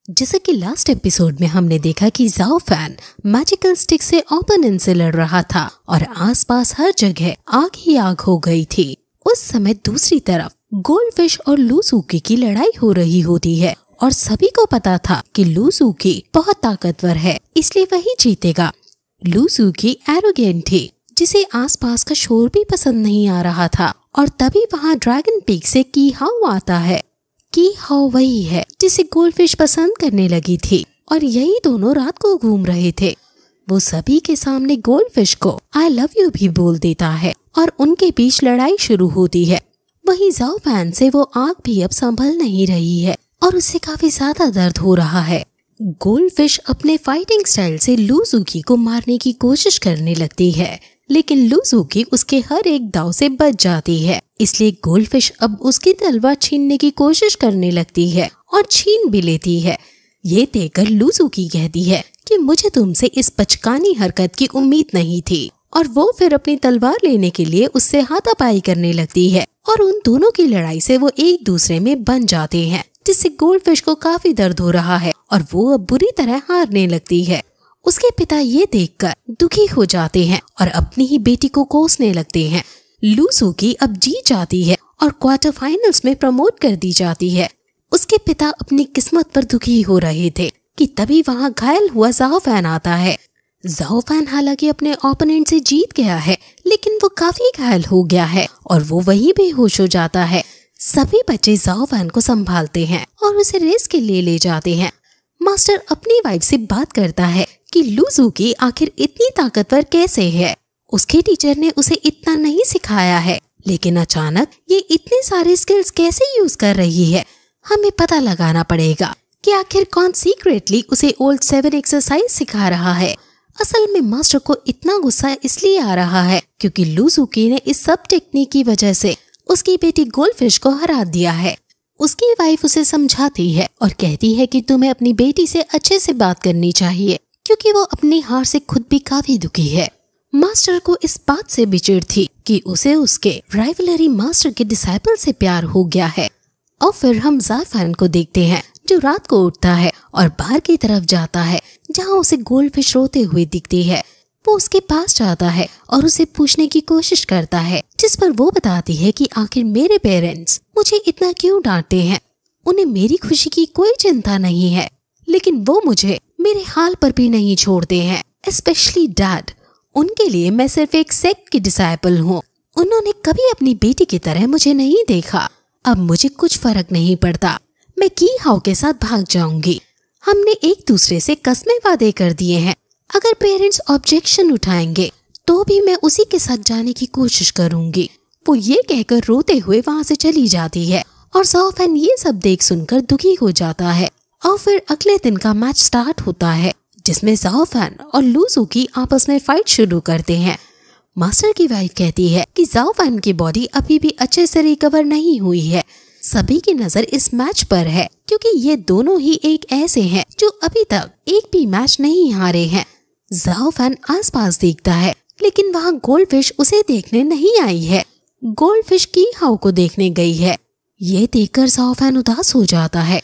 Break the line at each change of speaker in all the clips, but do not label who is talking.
जैसे कि last episode में हमने देखा कि ज़ाओ फैन मैजिकल स्टिक से ओपोनेंट से लड़ रहा था और आसपास हर जगह आग ही आग हो गई थी। उस समय दूसरी तरफ गोल्डफिश और लूसूकी की लड़ाई हो रही होती है और सभी को पता था कि लूसूकी बहुत ताकतवर है, इसलिए वही जीतेगा। लूसूकी एरोगेंट थी, जिसे आसपास का शोर भी पसंद नहीं आ रहा था। और तभी वहाँ ड्रैगन पीक से की हाउ आता है। की हाउ वही है जिसे गोल्डफिश पसंद करने लगी थी और यही दोनों रात को घूम रहे थे। वो सभी के सामने गोल्डफिश को आई लव यू भी बोल देता है और उनके बीच लड़ाई शुरू होती है। वहीं ज़ाओ फैन से वो आग भी अब संभल नहीं रही है और उसे काफी ज्यादा दर्द हो रहा है। गोल्डफिश अपने फाइटिंग स्टाइल से लूसूकी को मारने की कोशिश करने लगती है, लेकिन लूसूकी उसके हर एक दाव से बच जाती है। इसलिए गोल्डफिश अब उसकी तलवार छीनने की कोशिश करने लगती है और छीन भी लेती है। ये देखकर लूसूकी कहती है कि मुझे तुमसे इस बचकानी हरकत की उम्मीद नहीं थी, और वो फिर अपनी तलवार लेने के लिए उससे हाथापाई करने लगती है और उन दोनों की लड़ाई से वो एक दूसरे में बन जाते हैं, जिससे गोल्डफिश को काफी दर्द हो रहा है और वो अब बुरी तरह हारने लगती है। उसके पिता ये देखकर दुखी हो जाते हैं और अपनी ही बेटी को कोसने लगते हैं। लूसूकी अब जीत जाती है और क्वार्टर फाइनल्स में प्रमोट कर दी जाती है। उसके पिता अपनी किस्मत पर दुखी हो रहे थे कि तभी वहाँ घायल हुआ ज़ाओ फैन आता है। ज़ाओ फैन हालांकि अपने ओपोनेंट से जीत गया है, लेकिन वो काफी घायल हो गया है और वो वहीं बेहोश हो जाता है। सभी बच्चे ज़ाओ फैन को संभालते हैं और उसे रेस के लिए ले जाते हैं। मास्टर अपनी वाइफ से बात करता है कि लूसूकी आखिर इतनी ताकतवर कैसे है। उसके टीचर ने उसे इतना नहीं सिखाया है, लेकिन अचानक ये इतने सारे स्किल्स कैसे यूज कर रही है। हमें पता लगाना पड़ेगा कि आखिर कौन सीक्रेटली उसे ओल्ड 7 एक्सरसाइज सिखा रहा है। असल में मास्टर को इतना गुस्सा इसलिए आ रहा है क्योंकि लूसूकी ने इस सब टेक्निक की वजह से उसकी बेटी गोल्डफिश को हरा दिया है। उसकी वाइफ उसे समझाती है और कहती है कि तुम्हें अपनी बेटी से अच्छे से बात करनी चाहिए, क्योंकि वो अपनी हार से खुद भी काफी दुखी है। मास्टर को इस बात से भी चिढ़ थी कि उसे उसके राइवलरी मास्टर के डिसाइपल से प्यार हो गया है। और फिर हम ज़ाओ फैन को देखते हैं जो रात को उठता है और बाहर की तरफ जाता है, जहाँ उसे गोल्डफिश रोते हुए दिखती है। वो उसके पास जाता है और उसे पूछने की कोशिश करता है, जिस पर वो बताती है कि आखिर मेरे पेरेंट्स मुझे इतना क्यों डांटते हैं। उन्हें मेरी खुशी की कोई चिंता नहीं है, लेकिन वो मुझे मेरे हाल पर भी नहीं छोड़ते हैं, स्पेशली डैड। उनके लिए मैं सिर्फ एक सेक्ट की डिसाइपल हूँ। उन्होंने कभी अपनी बेटी की तरह मुझे नहीं देखा। अब मुझे कुछ फर्क नहीं पड़ता, मैं की हाउ के साथ भाग जाऊंगी। हमने एक दूसरे से कस्में वादे कर दिए हैं। अगर पेरेंट्स ऑब्जेक्शन उठाएंगे तो भी मैं उसी के साथ जाने की कोशिश करूंगी। वो ये कहकर रोते हुए वहाँ से चली जाती है और ज़ाओ फैन ये सब देख सुनकर दुखी हो जाता है। और फिर अगले दिन का मैच स्टार्ट होता है, जिसमें ज़ाओ फैन और लूसूकी आपस में फाइट शुरू करते हैं। मास्टर की वाइफ कहती है कि ज़ाओ फैन की बॉडी अभी भी अच्छे से रिकवर नहीं हुई है। सभी की नजर इस मैच पर है, क्योंकि ये दोनों ही एक ऐसे हैं जो अभी तक एक भी मैच नहीं हारे हैं। ज़ाओ फैन आसपास देखता है, लेकिन वहाँ गोल्डफिश उसे देखने नहीं आई है। गोल्डफिश की हाउ को देखने गई है। ये देखकर ज़ाओ फैन उदास हो जाता है।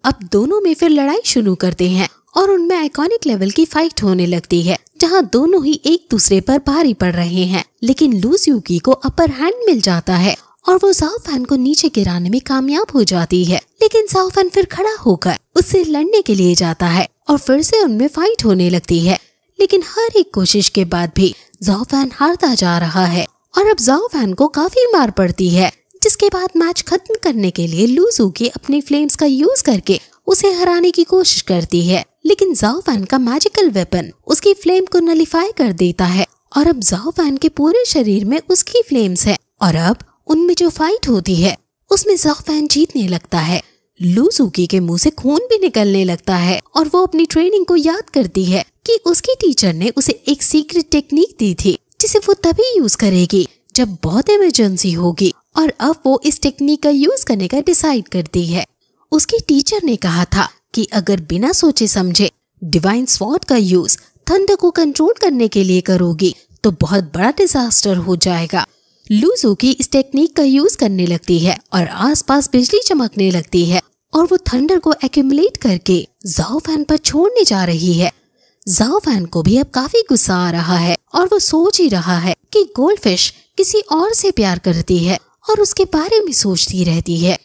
अब दोनों में फिर लड़ाई शुरू करते हैं और उनमें आइकॉनिक लेवल की फाइट होने लगती है, जहाँ दोनों ही एक दूसरे पर भारी पड़ रहे हैं। लेकिन लूसूकी को अपर हैंड मिल जाता है और वो ज़ाओ फैन को नीचे गिराने में कामयाब हो जाती है। लेकिन ज़ाओ फैन फिर खड़ा होकर उससे लड़ने के लिए जाता है और फिर से उनमें फाइट होने लगती है। लेकिन हर एक कोशिश के बाद भी ज़ाओ फैन हारता जा रहा है और अब ज़ाओ फैन को काफी मार पड़ती है, जिसके बाद मैच खत्म करने के लिए लूसूकी अपनी फ्लेम्स का यूज करके उसे हराने की कोशिश करती है। लेकिन ज़ाओ फैन का मैजिकल वेपन उसकी फ्लेम को नलिफाई कर देता है और अब ज़ाओ फैन के पूरे शरीर में उसकी फ्लेम्स है और अब उनमें जो फाइट होती है उसमें ज़ाओ फैन जीतने लगता है। लूसूकी के मुंह से खून भी निकलने लगता है और वो अपनी ट्रेनिंग को याद करती है कि उसकी टीचर ने उसे एक सीक्रेट टेक्निक दी थी, जिसे वो तभी यूज करेगी जब बहुत इमरजेंसी होगी। और अब वो इस टेक्निक का यूज करने का डिसाइड करती है। उसकी टीचर ने कहा था कि अगर बिना सोचे समझे डिवाइन स्वॉर्ड का यूज थंडर को कंट्रोल करने के लिए करोगी तो बहुत बड़ा डिजास्टर हो जाएगा। लूसूकी इस टेक्निक का यूज करने लगती है और आसपास बिजली चमकने लगती है और वो थंडर को एक्यूमुलेट करके ज़ाओ फैन पर छोड़ने जा रही है। ज़ाओ फैन को भी अब काफी गुस्सा आ रहा है और वो सोच ही रहा है कि गोल्डफिश किसी और से प्यार करती है और उसके बारे में सोचती रहती है।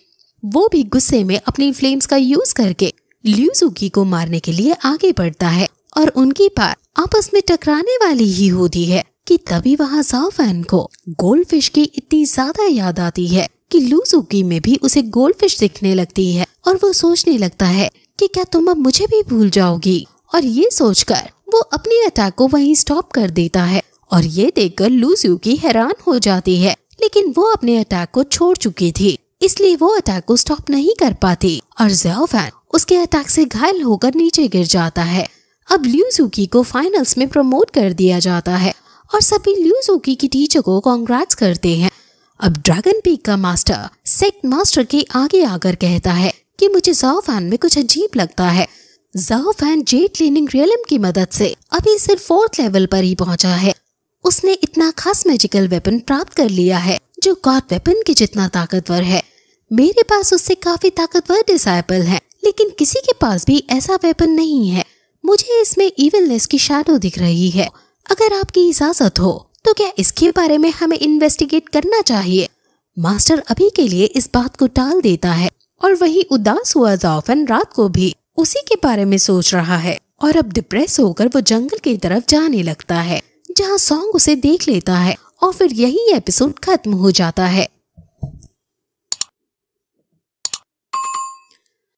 वो भी गुस्से में अपनी फ्लेम्स का यूज करके ल्यू ज़ुकी को मारने के लिए आगे बढ़ता है और उनकी पार आपस में टकराने वाली ही होती है कि तभी वहाँ ज़ाओ फैन को गोल्डफिश की इतनी ज्यादा याद आती है कि ल्यू ज़ुकी में भी उसे गोल्डफिश दिखने लगती है और वो सोचने लगता है कि क्या तुम अब मुझे भी भूल जाओगी। और ये सोचकर वो अपनी अटैक को वहीं स्टॉप कर देता है और ये देखकर ल्यू ज़ुकी हैरान हो जाती है, लेकिन वो अपने अटैक को छोड़ चुकी थी, इसलिए वो अटैक को स्टॉप नहीं कर पाती और ज़ाओ फैन उसके अटैक से घायल होकर नीचे गिर जाता है। अब ल्यू ज़ुकी को फाइनल्स में प्रमोट कर दिया जाता है और सभी ल्यू ज़ुकी की टीचर को कांग्रेट्स करते हैं। अब ड्रैगन पीक का मास्टर सेक्ट मास्टर के आगे आकर कहता है कि मुझे ज़ाओ फैन में कुछ अजीब लगता है। Zhao fan Z cleaning realm की मदद से अभी सिर्फ 4th लेवल पर ही पहुंचा है। उसने इतना खास मैजिकल वेपन प्राप्त कर लिया है जो गॉड वेपन के जितना ताकतवर है। मेरे पास उससे काफी ताकतवर डिसाइपल हैं, लेकिन किसी के पास भी ऐसा वेपन नहीं है। मुझे इसमें इविलनेस की शैडो दिख रही है। अगर आपकी इजाजत हो तो क्या इसके बारे में हमें इन्वेस्टिगेट करना चाहिए। मास्टर अभी के लिए इस बात को टाल देता है और वही उदास हुआ ज़ाओ फैन रात को भी उसी के बारे में सोच रहा है और अब डिप्रेस होकर वो जंगल की तरफ जाने लगता है, जहाँ सॉन्ग उसे देख लेता है और फिर यही एपिसोड खत्म हो जाता है।